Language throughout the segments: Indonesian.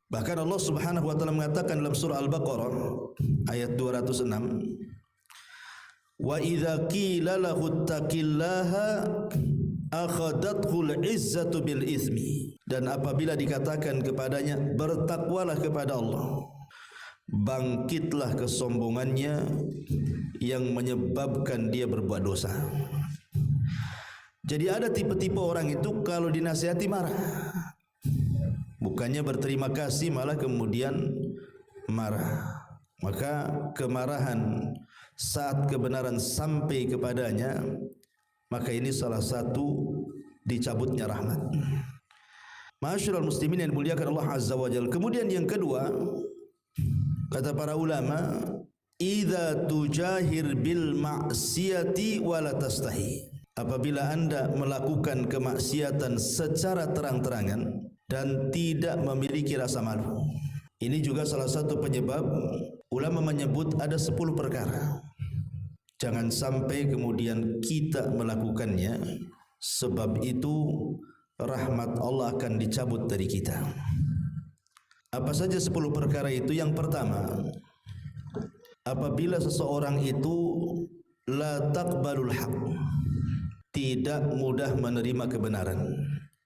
Bahkan Allah Subhanahu wa taala mengatakan dalam surah Al-Baqarah ayat 206, wa idza qila lahu taqillaha akhadathul izzatu bil itsmi, dan apabila dikatakan kepadanya bertakwalah kepada Allah, bangkitlah kesombongannya yang menyebabkan dia berbuat dosa. Jadi ada tipe-tipe orang itu kalau dinasihati marah, bukannya berterima kasih malah kemudian marah. Maka kemarahan saat kebenaran sampai kepadanya, maka ini salah satu dicabutnya rahmat. Ma'asyiral muslimin yang dimuliakan Allah Azza wa Jalla. Kemudian yang kedua, kata para ulama, idza tujahir bil ma'siyati wa la tastahi, apabila anda melakukan kemaksiatan secara terang-terangan dan tidak memiliki rasa malu. Ini juga salah satu penyebab ulama menyebut ada 10 perkara. Jangan sampai kemudian kita melakukannya, sebab itu rahmat Allah akan dicabut dari kita. Apa saja 10 perkara itu? Yang pertama, apabila seseorang itu la taqbalul haq, tidak mudah menerima kebenaran.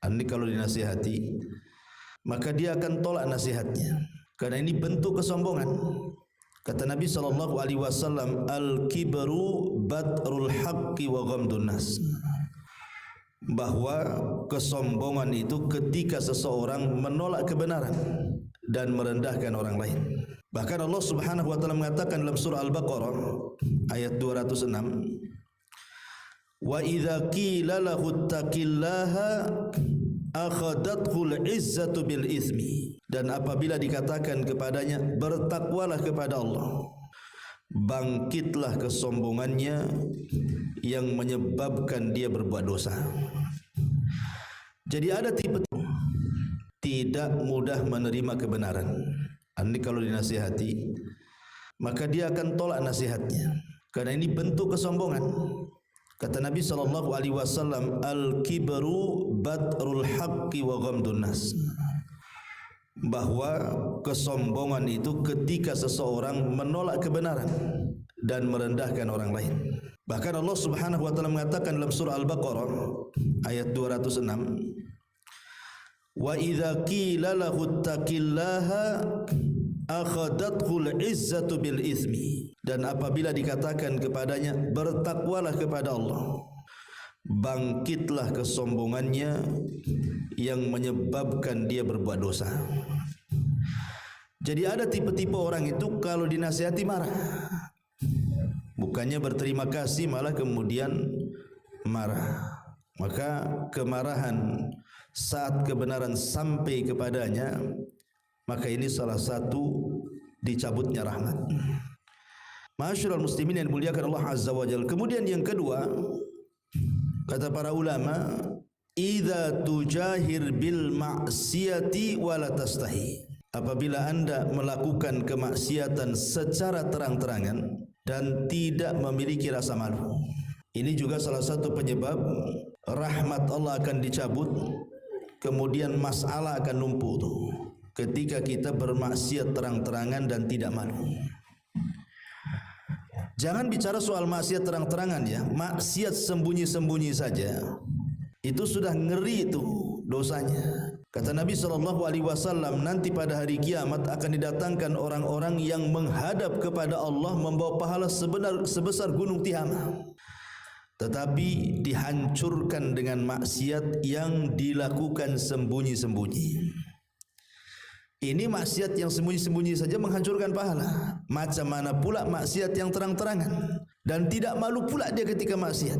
Ini kalau dinasihati, maka dia akan tolak nasihatnya, karena ini bentuk kesombongan. Kata Nabi SAW, al-kibru batrul haqqi wa ghamdun nas, bahwa kesombongan itu ketika seseorang menolak kebenaran dan merendahkan orang lain. Bahkan Allah Subhanahu wa taala mengatakan dalam surah Al-Baqarah ayat 206, wa idza qila lahu taqillaha akhadathul izzatu bil itsmi, dan apabila dikatakan kepadanya bertakwalah kepada Allah, bangkitlah kesombongannya yang menyebabkan dia berbuat dosa. Jadi ada tipe tidak mudah menerima kebenaran. Ini kalau dinasihati, maka dia akan tolak nasihatnya, karena ini bentuk kesombongan. Kata Nabi SAW, al-kibru batrul haqqi wa ghamdun nas, bahwa kesombongan itu ketika seseorang menolak kebenaran dan merendahkan orang lain. Bahkan Allah Subhanahu wa taala mengatakan dalam surah Al-Baqarah ayat 206, wa idza qila lahu taqillaha akhadathul izzatu bil itsmi, dan apabila dikatakan kepadanya bertakwalah kepada Allah, bangkitlah kesombongannya yang menyebabkan dia berbuat dosa. Jadi ada tipe-tipe orang itu kalau dinasihati marah, bukannya berterima kasih malah kemudian marah. Maka kemarahan saat kebenaran sampai kepadanya, maka ini salah satu dicabutnya rahmat. Ma'asyiral muslimin yang dimuliakan Allah Azza wa Jalla. Kemudian yang kedua, kata para ulama, idza tujahir bil ma'siyati wa la tastahi, apabila anda melakukan kemaksiatan secara terang-terangan dan tidak memiliki rasa malu. Ini juga salah satu penyebab rahmat Allah akan dicabut, kemudian masalah akan numpuk tuh, ketika kita bermaksiat terang-terangan dan tidak malu. Jangan bicara soal maksiat terang-terangan ya, maksiat sembunyi-sembunyi saja itu sudah ngeri itu dosanya. Kata Nabi SAW, nanti pada hari kiamat akan didatangkan orang-orang yang menghadap kepada Allah membawa pahala sebesar gunung Tihamah, tetapi dihancurkan dengan maksiat yang dilakukan sembunyi-sembunyi. Ini maksiat yang sembunyi-sembunyi saja menghancurkan pahala, macam mana pula maksiat yang terang-terangan dan tidak malu pula dia ketika maksiat.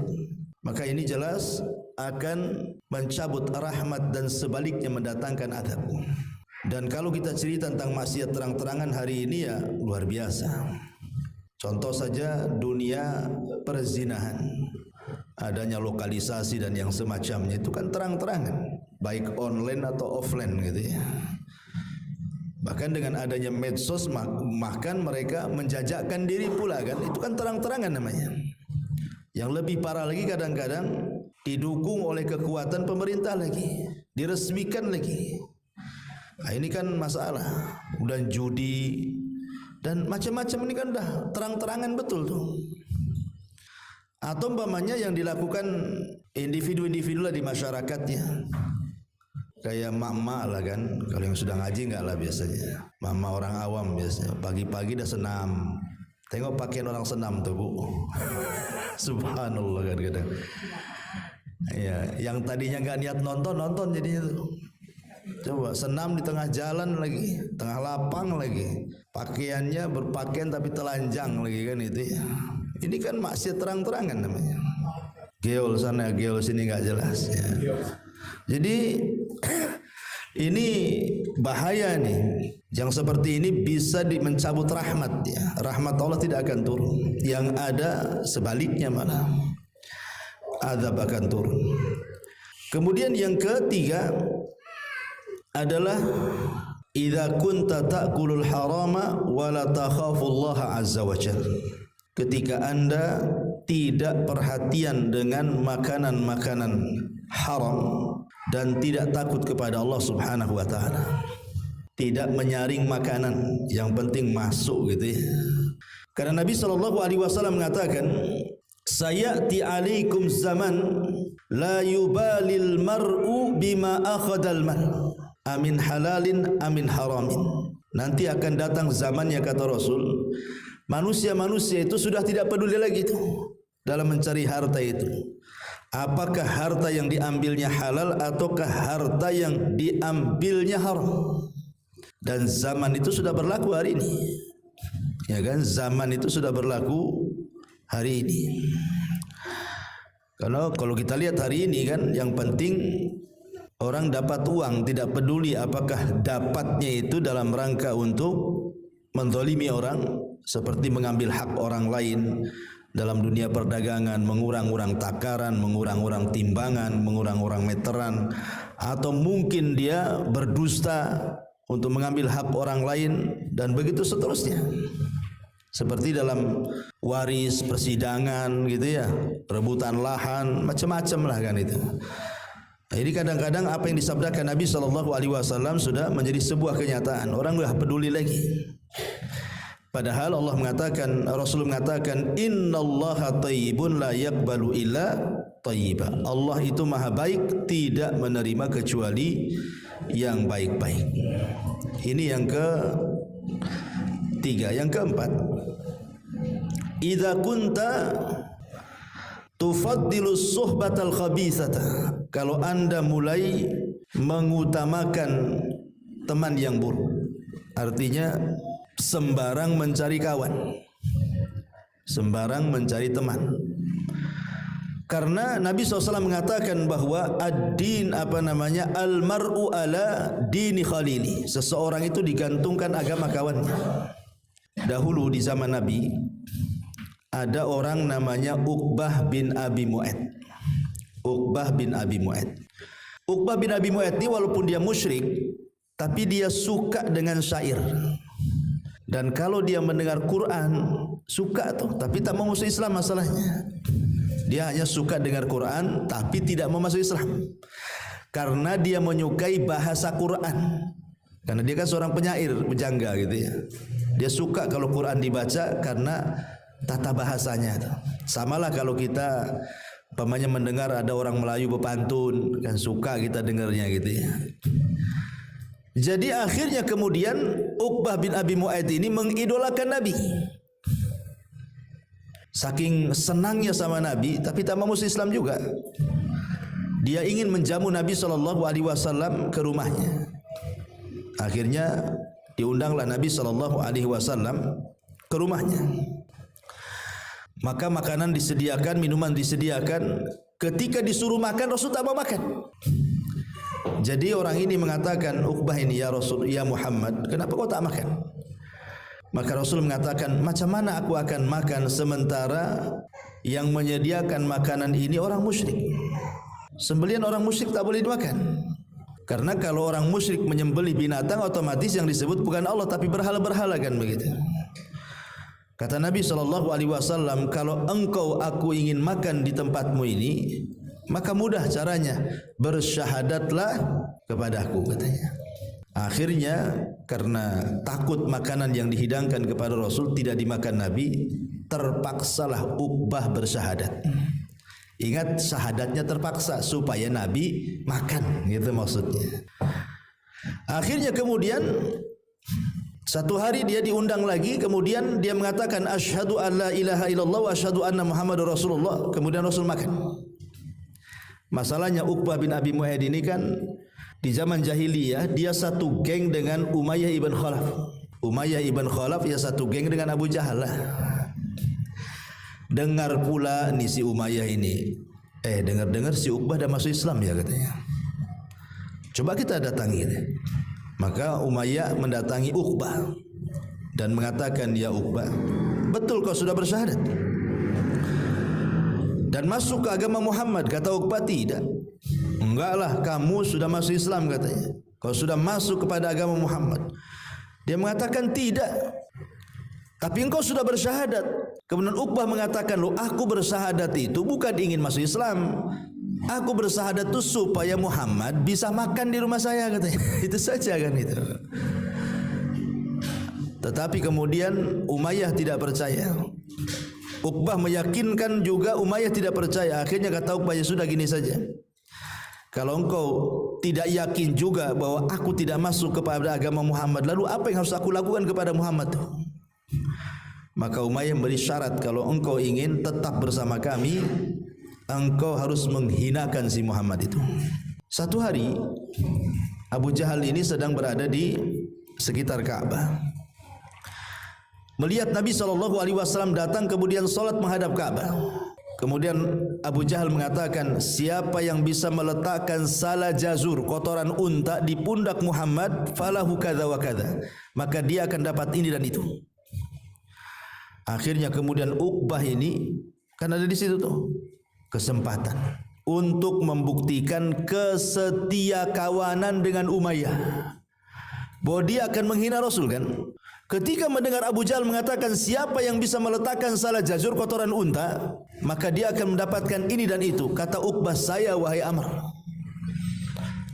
Maka ini jelas akan mencabut rahmat dan sebaliknya mendatangkan azab. Dan kalau kita cerita tentang maksiat terang-terangan hari ini ya luar biasa. Contoh saja dunia perzinahan, adanya lokalisasi dan yang semacamnya itu kan terang-terangan, baik online atau offline gitu ya. Bahkan dengan adanya medsos, bahkan mereka menjajakkan diri pula kan, itu kan terang-terangan namanya. Yang lebih parah lagi kadang-kadang didukung oleh kekuatan pemerintah lagi, diresmikan lagi. Nah, ini kan masalah. Dan judi dan macam-macam ini kan udah terang-terangan betul tuh. Atau umpamanya yang dilakukan individu-individu lah di masyarakatnya. Kayak mak-mak lah kan, kalau yang sudah ngaji enggak lah biasanya. Mak-mak orang awam biasanya, pagi-pagi dah senam. Tengok pakaian orang senam tuh Bu. Subhanallah kadang-kadang. Ya, yang tadinya enggak niat nonton jadinya tuh. Coba senam di tengah jalan lagi, tengah lapang lagi. Pakaiannya berpakaian tapi telanjang lagi kan itu ya. Ini kan maksiat terang-terangan namanya. Geol sana, geol sini enggak jelas ya. Jadi ini bahaya nih. Yang seperti ini bisa mencabut rahmat ya. Rahmat Allah tidak akan turun. Yang ada sebaliknya malah azab akan turun. Kemudian yang ketiga adalah idza kunta ta'kulul harama wa la takhafullaha azza wa jalla. Ketika Anda tidak perhatian dengan makanan-makanan haram dan tidak takut kepada Allah Subhanahu wa taala. Tidak menyaring makanan, yang penting masuk gitu ya. Karena Nabi sallallahu alaihi wasallam mengatakan, "Sayati alaikum zaman la yubalil mar'u bima akhadal mal, amin halalin amin haramin." Nanti akan datang zamannya kata Rasul, manusia-manusia itu sudah tidak peduli lagi itu dalam mencari harta itu. Apakah harta yang diambilnya halal ataukah harta yang diambilnya haram? Dan zaman itu sudah berlaku hari ini. Ya kan? Zaman itu sudah berlaku hari ini. Kalau kita lihat hari ini kan yang penting orang dapat uang, tidak peduli apakah dapatnya itu dalam rangka untuk menzalimi orang seperti mengambil hak orang lain dalam dunia perdagangan, mengurang-urang takaran, mengurang-urang timbangan, mengurang-urang meteran, atau mungkin dia berdusta untuk mengambil hak orang lain dan begitu seterusnya. Seperti dalam waris persidangan gitu ya, rebutan lahan, macam-macam lah kan itu. Nah, ini kadang-kadang apa yang disabdakan Nabi SAW sudah menjadi sebuah kenyataan. Orang sudah peduli lagi. Padahal Allah mengatakan, Rasul mengatakan, innallaha thayyibun la yaqbalu illa thayyiba. Allah itu maha baik, tidak menerima kecuali yang baik-baik. Ini yang ketiga. Yang keempat, idza kunta tufaddilu suhbatal khabithata. Kalau Anda mulai mengutamakan teman yang buruk, artinya sembarang mencari kawan, sembarang mencari teman. Karena Nabi SAW mengatakan bahwa ad-din al-mar'u ala dini khalili. Seseorang itu digantungkan agama kawannya. Dahulu di zaman Nabi ada orang namanya Uqbah bin Abi Mu'ayth. Uqbah bin Abi Mu'ayth. Uqbah bin Abi Mu'ayth ini walaupun dia musyrik, tapi dia suka dengan syair. Dan kalau dia mendengar Quran, suka tuh, tapi tak mau masuk Islam masalahnya. Dia hanya suka dengar Quran, tapi tidak mau masuk Islam. Karena dia menyukai bahasa Quran. Karena dia kan seorang penyair, pejangga gitu ya. Dia suka kalau Quran dibaca karena tata bahasanya. Samalah kalau kita umpamanya mendengar ada orang Melayu berpantun, kan suka kita dengarnya gitu ya. Jadi akhirnya kemudian Uqbah bin Abi Mu'ayth ini mengidolakan Nabi. Saking senangnya sama Nabi, tapi tak mau masuk Islam juga. Dia ingin menjamu Nabi SAW ke rumahnya. Akhirnya diundanglah Nabi SAW ke rumahnya. Maka makanan disediakan, minuman disediakan. Ketika disuruh makan, Rasul tak mau makan. Jadi orang ini mengatakan, Uqbah ini, ya Rasul, ya Muhammad, kenapa kau tak makan? Maka Rasul mengatakan, macam mana aku akan makan sementara yang menyediakan makanan ini orang musyrik? Sembelihan orang musyrik tak boleh dimakan. Karena kalau orang musyrik menyembelih binatang, otomatis yang disebut bukan Allah tapi berhala-berhala kan begitu. Kata Nabi SAW, kalau engkau aku ingin makan di tempatmu ini, maka mudah caranya, bersyahadatlah kepada aku katanya. Akhirnya karena takut makanan yang dihidangkan kepada Rasul tidak dimakan Nabi, terpaksalah Uqbah bersyahadat. Ingat, syahadatnya terpaksa supaya Nabi makan, gitu maksudnya. Akhirnya kemudian satu hari dia diundang lagi, kemudian dia mengatakan asyhadu an la ilaha illallah wa asyhadu anna Muhammadur Rasulullah. Kemudian Rasul makan. Masalahnya Uqbah bin Abi Mu'aid ini kan di zaman jahiliyah dia satu geng dengan Umayyah ibn Khalaf. Umayyah ibn Khalaf ya satu geng dengan Abu Jahal lah. Dengar pula nih si Umayyah ini, dengar si Uqbah dah masuk Islam ya katanya. Coba kita datangi. Maka Umayyah mendatangi Uqbah dan mengatakan, ya Uqbah, betul kau sudah bersyahadat dan masuk ke agama Muhammad? Kata Uqbah, tidak. Enggaklah, kamu sudah masuk Islam katanya. Kau sudah masuk kepada agama Muhammad. Dia mengatakan tidak. Tapi engkau sudah bersyahadat. Kemudian Uqbah mengatakan, loh, aku bersyahadat itu bukan ingin masuk Islam. Aku bersyahadat itu supaya Muhammad bisa makan di rumah saya katanya. Itu saja kan itu. Tetapi kemudian Umayyah tidak percaya. Uqbah meyakinkan juga, Umayyah tidak percaya. Akhirnya kata Uqbah, ya sudah gini saja. Kalau engkau tidak yakin juga bahwa aku tidak masuk kepada agama Muhammad, lalu apa yang harus aku lakukan kepada Muhammad? Maka Umayyah memberi syarat, kalau engkau ingin tetap bersama kami, engkau harus menghinakan si Muhammad itu. Satu hari Abu Jahal ini sedang berada di sekitar Ka'bah, melihat Nabi SAW datang kemudian salat menghadap Ka'bah. Kemudian Abu Jahal mengatakan, siapa yang bisa meletakkan salah jazur, kotoran unta di pundak Muhammad, falahu kadza wa kadza, maka dia akan dapat ini dan itu. Akhirnya kemudian Uqbah ini kan ada di situ tuh kesempatan untuk membuktikan kesetia kawanan dengan Umayyah, bahwa dia akan menghina Rasul kan. Ketika mendengar Abu Jahal mengatakan siapa yang bisa meletakkan salah jazur kotoran unta, maka dia akan mendapatkan ini dan itu. Kata Uqbah, saya wahai Amr.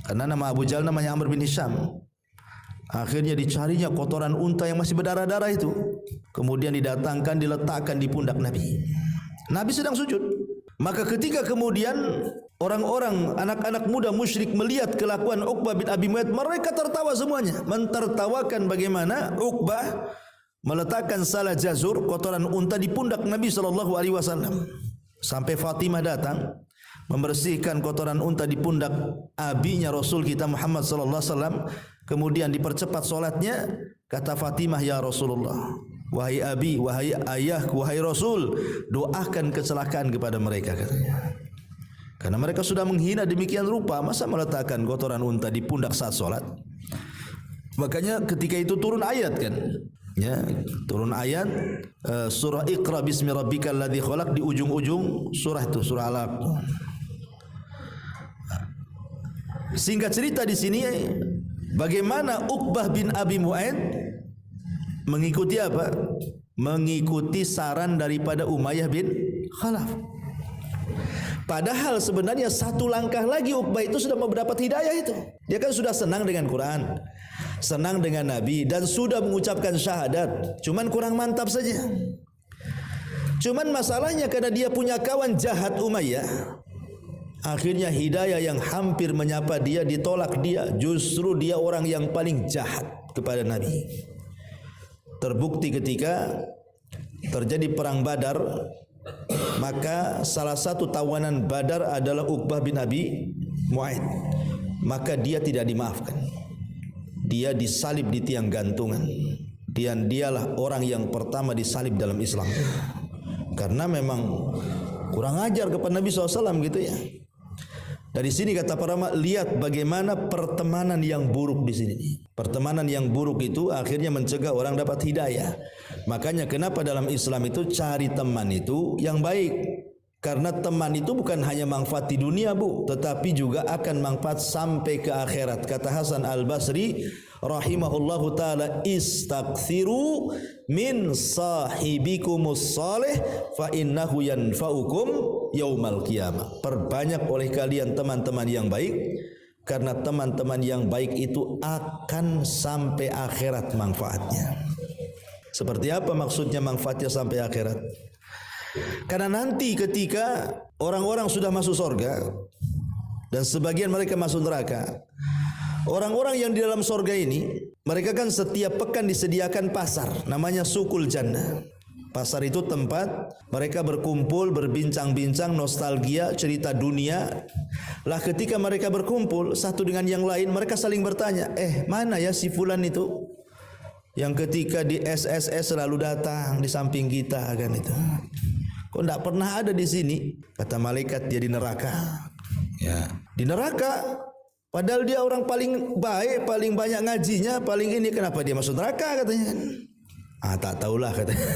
Karena nama Abu Jahal namanya Amr bin Hisham. Akhirnya dicarinya kotoran unta yang masih berdarah-darah itu. Kemudian didatangkan, diletakkan di pundak Nabi. Nabi sedang sujud. Maka ketika kemudian orang-orang, anak-anak muda musyrik melihat kelakuan Uqbah bin Abi Mu'aid, mereka tertawa semuanya, mentertawakan bagaimana Uqbah meletakkan salah jazur kotoran unta di pundak Nabi SAW. Sampai Fatimah datang membersihkan kotoran unta di pundak abinya Rasul kita Muhammad SAW. Kemudian dipercepat solatnya. Kata Fatimah, ya Rasulullah, wahai abi, wahai ayah, wahai Rasul, doakan kecelakaan kepada mereka katanya. Karena mereka sudah menghina demikian rupa, masa meletakkan kotoran unta di pundak saat solat. Makanya ketika itu turun ayat kan, ya, turun ayat surah Iqra bismi rabbikal ladzi khalaq di ujung-ujung surah itu, surah Alaq. Singkat cerita di sini, bagaimana Uqbah bin Abi Mu'aid mengikuti apa? Mengikuti saran daripada Umayyah bin Khalaf. Padahal sebenarnya satu langkah lagi Uqbah itu sudah mendapat hidayah itu. Dia kan sudah senang dengan Quran, senang dengan Nabi, dan sudah mengucapkan syahadat. Cuman kurang mantap saja. Cuman masalahnya karena dia punya kawan jahat Umayyah, akhirnya hidayah yang hampir menyapa dia ditolak dia. Justru dia orang yang paling jahat kepada Nabi. Terbukti ketika terjadi perang Badar, maka salah satu tawanan Badar adalah Uqbah bin Abi Mu'aid. Maka dia tidak dimaafkan. Dia disalib di tiang gantungan. Dan dialah orang yang pertama disalib dalam Islam. Karena memang kurang ajar kepada Nabi SAW gitu ya. Dari sini kata para ulama, lihat bagaimana pertemanan yang buruk di sini. Pertemanan yang buruk itu akhirnya mencegah orang dapat hidayah. Makanya kenapa dalam Islam itu cari teman itu yang baik. Karena teman itu bukan hanya manfaat di dunia, Bu, tetapi juga akan manfaat sampai ke akhirat. Kata Hasan Al-Basri rahimahullahu taala, istakthiru min sahibikumus salih fa innahu yanfa'ukum yaumal qiyamah. Perbanyak oleh kalian teman-teman yang baik, karena teman-teman yang baik itu akan sampai akhirat manfaatnya. Seperti apa maksudnya manfaatnya sampai akhirat? Karena nanti ketika orang-orang sudah masuk surga dan sebagian mereka masuk neraka, orang-orang yang di dalam surga ini, mereka kan setiap pekan disediakan pasar, namanya Sukul Jannah. Pasar itu tempat mereka berkumpul, berbincang-bincang, nostalgia, cerita dunia. Lah ketika mereka berkumpul satu dengan yang lain, mereka saling bertanya, mana ya si fulan itu yang ketika di SSS selalu datang di samping kita kan itu. Kok enggak pernah ada di sini? Kata malaikat, dia di neraka. Ya, di neraka. Padahal dia orang paling baik, paling banyak ngajinya, paling ini, kenapa dia masuk neraka katanya kan? Tak tahulah katanya.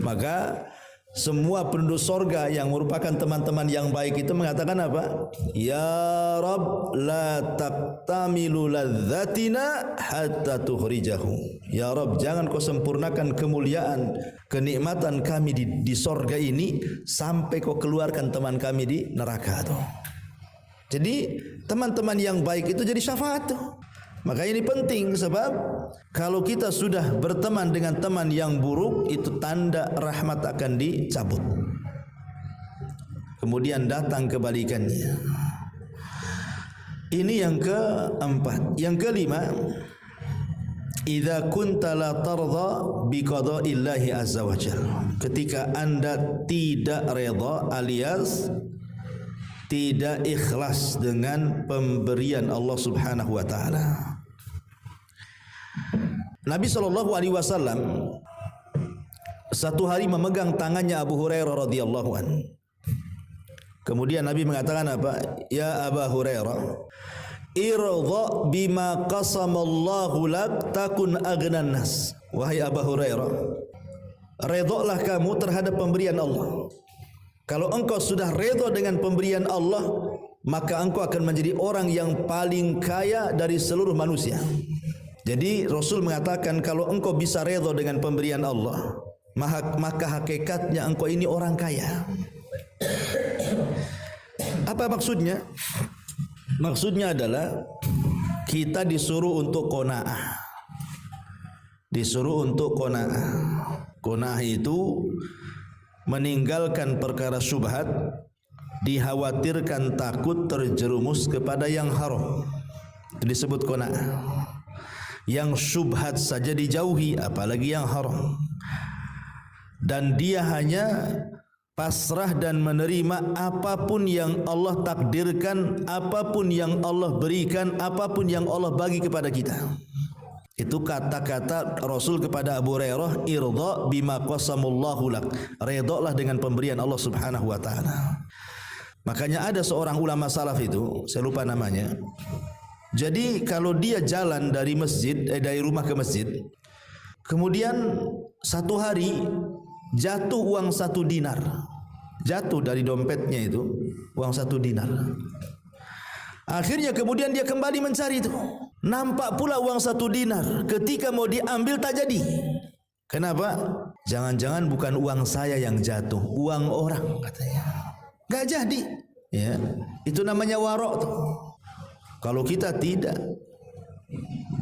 Maka semua penduduk sorga yang merupakan teman-teman yang baik itu mengatakan apa? Ya Rabb, la taqtamilu ladzatina hatta tukhrijahu. Ya Rabb, jangan kau sempurnakan kemuliaan, kenikmatan kami di sorga ini sampai kau keluarkan teman kami di neraka tuh. Jadi teman-teman yang baik itu jadi syafaat tuh. Makanya ini penting, sebab kalau kita sudah berteman dengan teman yang buruk, itu tanda rahmat akan dicabut. Kemudian datang kebalikannya. Ini yang keempat. Yang kelima, idza kunta la tardha bi qada'illahi azza wa jalla. Ketika Anda tidak redha alias tidak ikhlas dengan pemberian Allah Subhanahu wa taala. Nabi SAW satu hari memegang tangannya Abu Hurairah radhiyallahu anhu. Kemudian Nabi mengatakan apa? Ya Abu Hurairah, irda bima qasamallahu lak takun aghnan nas. Wahai Abu Hurairah, redhalah kamu terhadap pemberian Allah. Kalau engkau sudah redha dengan pemberian Allah, maka engkau akan menjadi orang yang paling kaya dari seluruh manusia. Jadi Rasul mengatakan kalau engkau bisa redha dengan pemberian Allah, maka hakikatnya engkau ini orang kaya. Apa maksudnya? Maksudnya adalah kita disuruh untuk qanaah. Disuruh untuk qanaah. Qanaah itu meninggalkan perkara syubhat, dikhawatirkan takut terjerumus kepada yang haram. Itu disebut qanaah. Yang syubhat saja dijauhi, apalagi yang haram. Dan dia hanya pasrah dan menerima apapun yang Allah takdirkan, apapun yang Allah berikan, apapun yang Allah bagi kepada kita. Itu kata-kata Rasul kepada Abu Hurairah, irda bima qasamullahu lak. Redhalah dengan pemberian Allah Subhanahu wa taala. Makanya ada seorang ulama salaf itu, saya lupa namanya. Jadi kalau dia jalan dari dari rumah ke masjid, kemudian satu hari jatuh uang 1 dinar. Jatuh dari dompetnya itu uang 1 dinar. Akhirnya kemudian dia kembali mencari itu. Nampak pula uang 1 dinar. Ketika mau diambil tak jadi. Kenapa? Jangan-jangan bukan uang saya yang jatuh, uang orang katanya. Gak jadi. Ya, itu namanya warok tuh. Kalau kita tidak,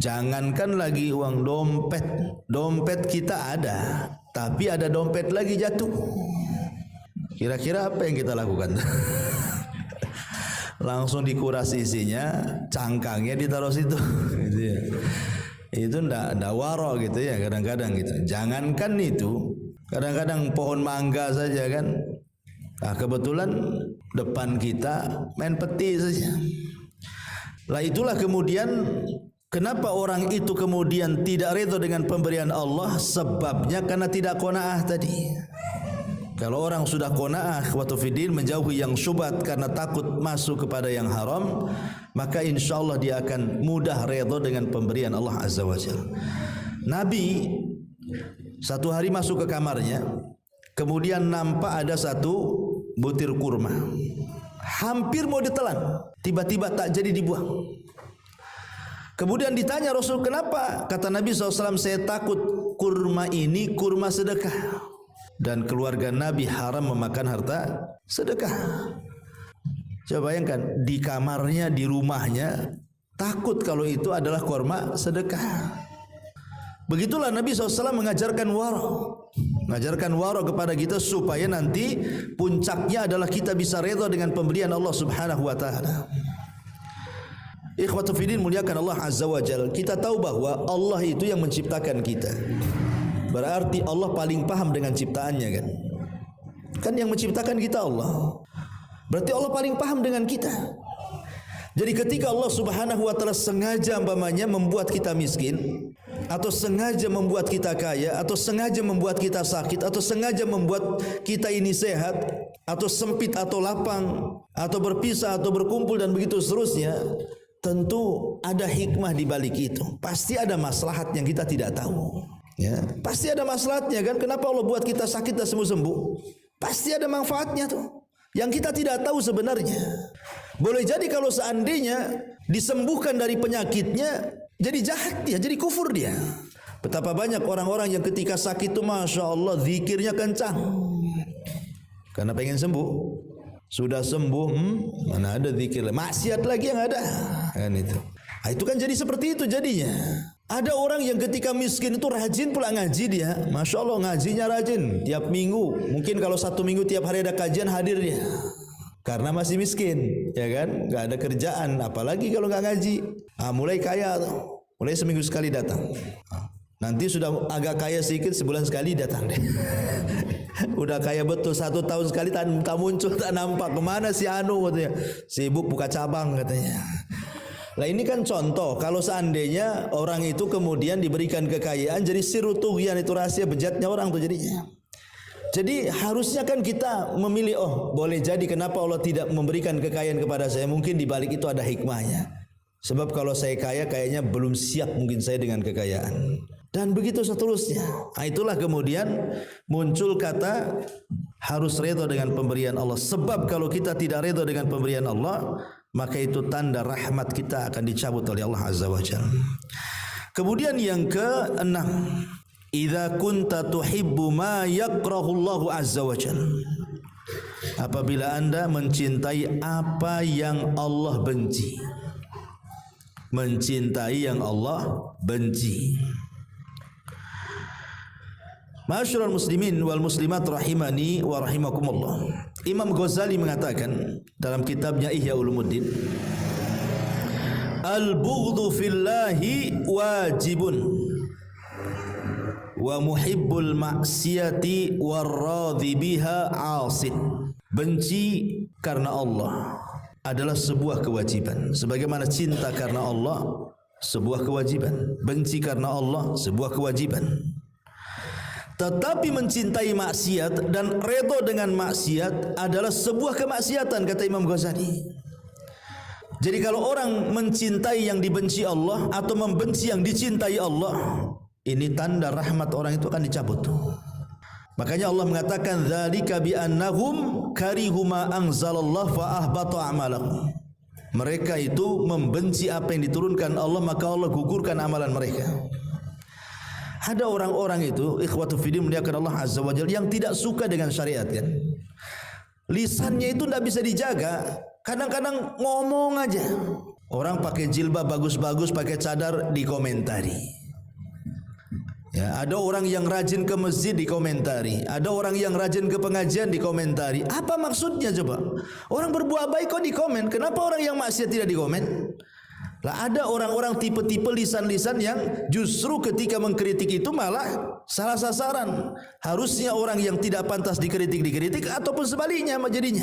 jangankan lagi uang dompet. Dompet kita ada, tapi ada dompet lagi jatuh. Kira-kira apa yang kita lakukan? Langsung dikuras isinya, cangkangnya ditaruh situ. Gitu ya. Itu ndak warok gitu ya kadang-kadang gitu. Jangankan itu, kadang-kadang pohon mangga saja kan. Nah, kebetulan depan kita main peti saja. Lah itulah kemudian kenapa orang itu kemudian tidak redha dengan pemberian Allah, sebabnya karena tidak qanaah tadi. Kalau orang sudah qanaah ikhwatu fiddin, menjauhi yang syubhat karena takut masuk kepada yang haram, maka insyaallah dia akan mudah redha dengan pemberian Allah Azza wa Jalla. Nabi satu hari masuk ke kamarnya, kemudian nampak ada 1 butir kurma. Hampir mau ditelan, tiba-tiba tak jadi dibuang. Kemudian ditanya Rasul, kenapa? Kata Nabi SAW, saya takut kurma ini kurma sedekah. Dan keluarga Nabi haram memakan harta sedekah. Coba bayangkan, di kamarnya, di rumahnya, takut kalau itu adalah korma sedekah. Begitulah Nabi SAW mengajarkan waro kepada kita supaya nanti puncaknya adalah kita bisa redha dengan pemberian Allah Subhanahu wa taala. Ikhwatu fillah, muliakan Allah Azza wa Jalla. Kita tahu bahwa Allah itu yang menciptakan kita. Berarti Allah paling paham dengan ciptaannya kan? Kan yang menciptakan kita Allah. Berarti Allah paling paham dengan kita. Jadi ketika Allah Subhanahu wa taala sengaja umpamanya membuat kita miskin, atau sengaja membuat kita kaya, atau sengaja membuat kita sakit, atau sengaja membuat kita ini sehat, atau sempit atau lapang, atau berpisah atau berkumpul dan begitu seterusnya, tentu ada hikmah di balik itu. Pasti ada maslahat yang kita tidak tahu. Ya, pasti ada maslahatnya kan? Kenapa Allah buat kita sakit dan sembuh-sembuh? Pasti ada manfaatnya tuh, yang kita tidak tahu sebenarnya. Boleh jadi kalau seandainya disembuhkan dari penyakitnya, jadi jahat dia, jadi kufur dia. Betapa banyak orang-orang yang ketika sakit itu Masya Allah zikirnya kencang karena pengen sembuh. Sudah sembuh, mana ada zikir, maksiat lagi yang ada kan itu. Nah, itu kan jadi seperti itu jadinya. Ada orang yang ketika miskin itu rajin pula ngaji dia. Masya Allah ngajinya rajin, tiap minggu. Mungkin kalau 1 minggu tiap hari ada kajian hadir dia. Karena masih miskin, ya kan? Gak ada kerjaan, apalagi kalau gak ngaji. Mulai kaya, mulai seminggu sekali datang. Nanti sudah agak kaya sedikit, sebulan sekali datang deh. Udah kaya betul, 1 tahun sekali tak muncul, tak nampak. Kemana si Anu katanya? Sibuk buka cabang katanya. Nah ini kan contoh, kalau seandainya orang itu kemudian diberikan kekayaan, jadi sirru tughyan, itu rahasia bejatnya orang tuh jadinya. Jadi harusnya kan kita memilih, oh boleh jadi kenapa Allah tidak memberikan kekayaan kepada saya, mungkin di balik itu ada hikmahnya. Sebab kalau saya kaya kayaknya belum siap mungkin saya dengan kekayaan. Dan begitu seterusnya. Nah, itulah kemudian muncul kata harus redha dengan pemberian Allah. Sebab kalau kita tidak redha dengan pemberian Allah, maka itu tanda rahmat kita akan dicabut oleh Allah Azza wa Jalla. Kemudian yang ke-6, idza kunta tuhibbu ma yakrahu Allah Azza wa Jalla. Apabila Anda mencintai apa yang Allah benci. Mencintai yang Allah benci. Ma'asyiral muslimin wal muslimat rahimani wa rahimakumullah. Imam Ghazali mengatakan dalam kitabnya Ihya Ulumuddin, al-bughdhu fillahi wajibun wa muhibbul maksiyati warradhi biha 'asin. Benci karena Allah adalah sebuah kewajiban, sebagaimana cinta karena Allah sebuah kewajiban. Benci karena Allah sebuah kewajiban. Tetapi mencintai maksiat dan redha dengan maksiat adalah sebuah kemaksiatan, kata Imam Ghazali. Jadi kalau orang mencintai yang dibenci Allah atau membenci yang dicintai Allah, ini tanda rahmat orang itu akan dicabut. Makanya Allah mengatakan dzalika bi annahum karihu ma anzalallah fa ahbata a'malahum. Mereka itu membenci apa yang diturunkan Allah, maka Allah gugurkan amalan mereka. Ada orang-orang itu, ikhwatu fiddin muliakan Allah Azza wa Jalla, yang tidak suka dengan syariat kan. Lisannya itu tidak bisa dijaga. Kadang-kadang ngomong aja. Orang pakai jilbab bagus-bagus, pakai cadar, dikomentari. Ya, ada orang yang rajin ke masjid, dikomentari. Ada orang yang rajin ke pengajian, dikomentari. Apa maksudnya coba? Orang berbuat baik kok dikomen. Kenapa orang yang maksiat tidak dikomen? Lah ada orang-orang tipe-tipe lisan-lisan yang justru ketika mengkritik itu malah salah sasaran. Harusnya orang yang tidak pantas dikritik ataupun sebaliknya jadinya.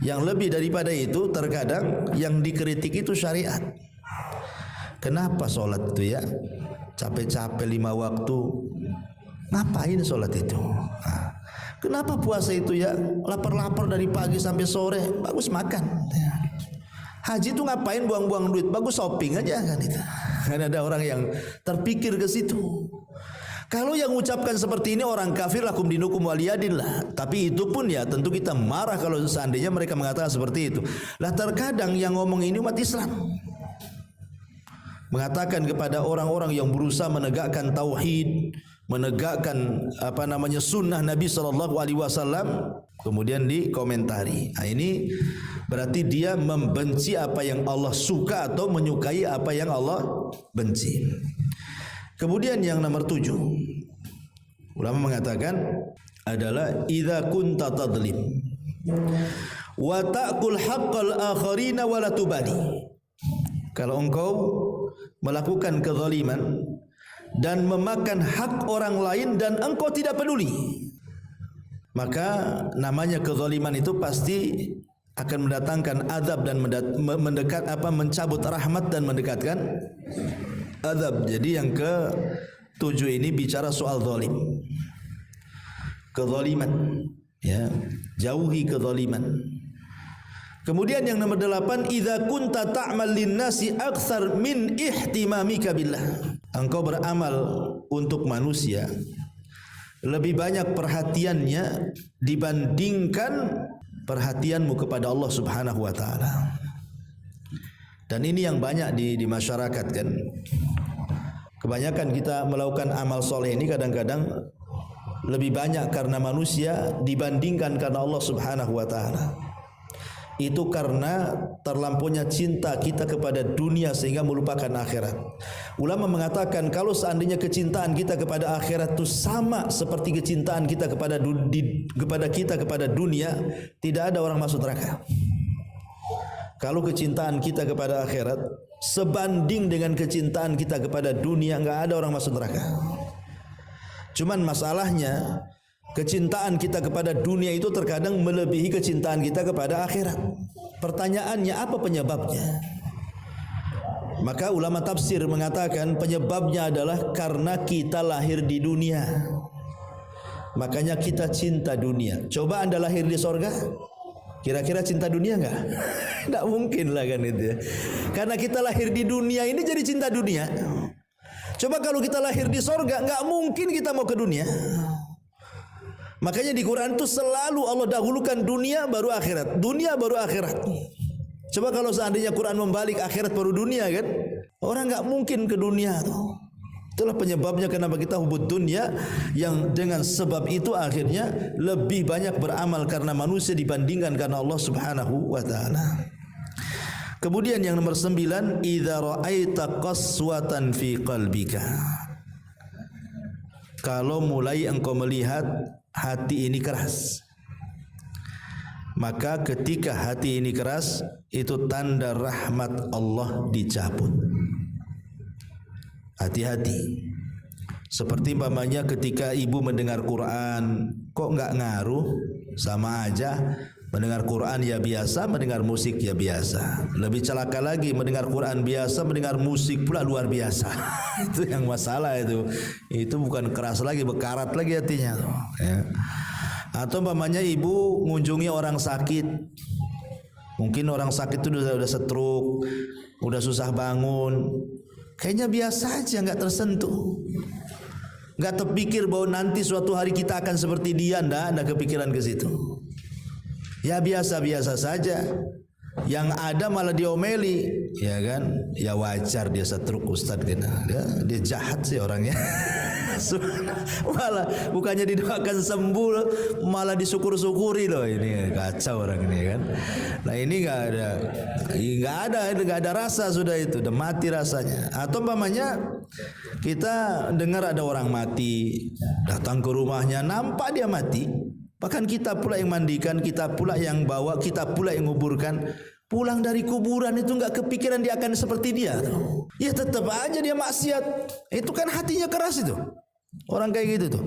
Yang lebih daripada itu terkadang yang dikritik itu syariat. Kenapa sholat itu ya? Capek-capek 5 waktu. Ngapain sholat itu? Kenapa puasa itu ya? Lapar-lapar dari pagi sampai sore. Bagus makan. Haji itu ngapain buang-buang duit? Bagus shopping aja kan itu. Kan ada orang yang terpikir ke situ. Kalau yang mengucapkan seperti ini orang kafir, lakum dinukum waliyadillah. Tapi itu pun ya tentu kita marah kalau seandainya mereka mengatakan seperti itu. Lah terkadang yang ngomong ini umat Islam. Mengatakan kepada orang-orang yang berusaha menegakkan tauhid, menegakkan sunnah Nabi sallallahu alaihi wasallam, kemudian dikomentari. Nah, ini berarti dia membenci apa yang Allah suka atau menyukai apa yang Allah benci. Kemudian yang nomor 7, ulama mengatakan adalah idza kunta tadlim wa ta'kul haqqal akharina wa la tubali. Kalau engkau melakukan kezaliman dan memakan hak orang lain dan engkau tidak peduli, maka namanya kezaliman itu pasti akan mendatangkan azab dan mencabut rahmat dan mendekatkan azab. Jadi yang ke-7 ini bicara soal zalim. Kezaliman, ya, jauhi kezaliman. Kemudian yang nomor 8, idza kunta ta'mal lin-nasi aktsar min ihtimamika billah. Engkau beramal untuk manusia lebih banyak perhatiannya dibandingkan perhatianmu kepada Allah Subhanahu wa taala. Dan ini yang banyak di masyarakat kan. Kebanyakan kita melakukan amal soleh ini kadang-kadang lebih banyak karena manusia dibandingkan karena Allah Subhanahu wa taala. Itu karena terlampaunya cinta kita kepada dunia sehingga melupakan akhirat. Ulama mengatakan kalau seandainya kecintaan kita kepada akhirat itu sama seperti kecintaan kita kepada dunia, tidak ada orang masuk neraka. Kalau kecintaan kita kepada akhirat sebanding dengan kecintaan kita kepada dunia, enggak ada orang masuk neraka. Cuman masalahnya kecintaan kita kepada dunia itu terkadang melebihi kecintaan kita kepada akhirat. Pertanyaannya apa penyebabnya? Maka ulama tafsir mengatakan penyebabnya adalah karena kita lahir di dunia. Makanya kita cinta dunia. Coba Anda lahir di sorga, kira-kira cinta dunia enggak? Tidak mungkin lah kan itu ya. Karena kita lahir di dunia ini jadi cinta dunia. Coba kalau kita lahir di sorga, enggak mungkin kita mau ke dunia. Makanya di Quran itu selalu Allah dahulukan dunia baru akhirat, dunia baru akhirat. Coba kalau seandainya Quran membalik akhirat baru dunia kan, orang nggak mungkin ke dunia tuh. Itulah penyebabnya kenapa kita hubud dunia, yang dengan sebab itu akhirnya lebih banyak beramal karena manusia dibandingkan karena Allah Subhanahu wa taala. Kemudian yang nomor 9, idza ra'aita qaswatan fi qalbika. Kalau mulai engkau melihat hati ini keras, maka ketika hati ini keras itu tanda rahmat Allah dicabut. Hati-hati. Seperti umpamanya ketika ibu mendengar Quran, kok enggak ngaruh, sama aja. Mendengar Quran ya biasa, mendengar musik ya biasa. Lebih celaka lagi, mendengar Quran biasa, mendengar musik pula luar biasa. Itu yang masalah itu. Itu bukan keras lagi, bekarat lagi hatinya. Ya. Atau umpamanya ibu mengunjungi orang sakit. Mungkin orang sakit itu udah stroke, udah susah bangun. Kayaknya biasa aja, nggak tersentuh. Nggak terpikir bahwa nanti suatu hari kita akan seperti dia, ndak ada kepikiran ke situ. Ya biasa-biasa saja. Yang ada malah diomeli, ya kan? Ya wajar dia setruk Ustaz gitu. Dia jahat sih orangnya. Malah bukannya didoakan sembuh, malah disyukur-syukuri loh. Ini kacau orang ini kan. Nah ini nggak ada rasa sudah itu, udah mati rasanya. Atau umpamanya kita dengar ada orang mati, datang ke rumahnya, nampak dia mati. Bahkan kita pula yang mandikan, kita pula yang bawa, kita pula yang nguburkan. Pulang dari kuburan itu enggak kepikiran dia akan seperti dia. Ya tetap aja dia maksiat. Itu kan hatinya keras itu. Orang kayak gitu tuh.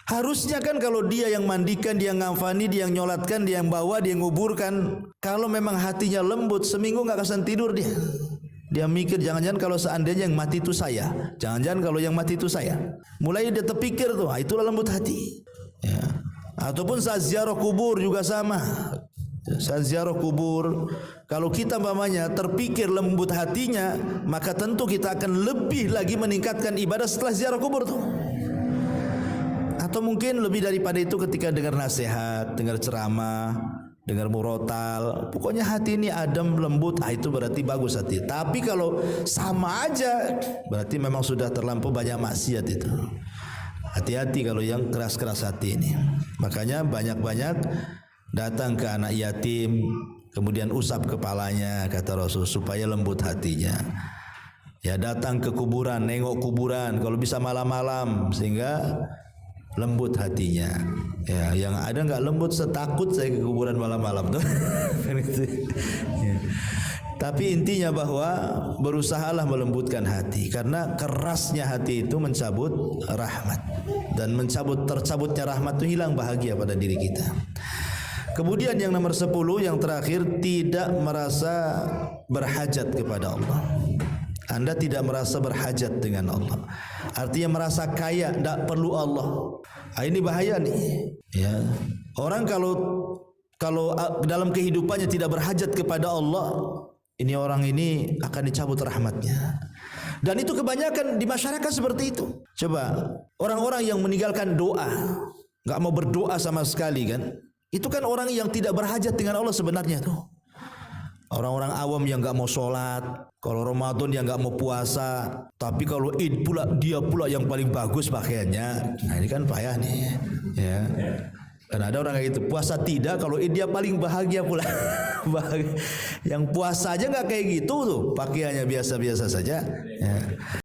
Harusnya kan kalau dia yang mandikan, dia yang ngafani, dia yang nyolatkan, dia yang bawa, dia yang nguburkan. Kalau memang hatinya lembut, seminggu enggak akan tidur dia. Dia mikir jangan-jangan kalau seandainya yang mati itu saya. Jangan-jangan kalau yang mati itu saya. Mulai dia terpikir tuh, itulah lembut hati. Ya. Ataupun saat ziarah kubur juga sama. Saat ziarah kubur, kalau kita umpamanya terpikir lembut hatinya, maka tentu kita akan lebih lagi meningkatkan ibadah setelah ziarah kubur tuh. Atau mungkin lebih daripada itu ketika dengar nasihat, dengar ceramah, dengar murotal, pokoknya hati ini adem lembut, itu berarti bagus hati. Tapi kalau sama aja, berarti memang sudah terlampau banyak maksiat itu. Hati-hati kalau yang keras-keras hati ini. Makanya banyak-banyak datang ke anak yatim, kemudian usap kepalanya, kata Rasul, supaya lembut hatinya. Ya, datang ke kuburan, nengok kuburan, kalau bisa malam-malam, sehingga lembut hatinya. Ya, yang ada nggak lembut, setakut saya ke kuburan malam-malam tuh. Ya. Tapi intinya bahwa berusahalah melembutkan hati, karena kerasnya hati itu mencabut rahmat, dan tercabutnya rahmat itu hilang bahagia pada diri kita. Kemudian yang nomor 10, yang terakhir, tidak merasa berhajat kepada Allah. Anda tidak merasa berhajat dengan Allah, artinya merasa kaya, tidak perlu Allah. Ini bahaya nih. Ya, orang kalau dalam kehidupannya tidak berhajat kepada Allah, ini orang ini akan dicabut rahmatnya. Dan itu kebanyakan di masyarakat seperti itu. Coba orang-orang yang meninggalkan doa, nggak mau berdoa sama sekali kan, itu kan orang yang tidak berhajat dengan Allah sebenarnya tuh. Orang-orang awam yang nggak mau sholat, kalau Ramadan yang nggak mau puasa, tapi kalau Id pula dia pula yang paling bagus pakaiannya. Nah ini kan payah nih, ya. Dan ada orang kayak gitu, puasa tidak, kalau Id dia paling bahagia pula. Yang puasa aja nggak kayak gitu tuh, pakaiannya biasa-biasa saja. Ya.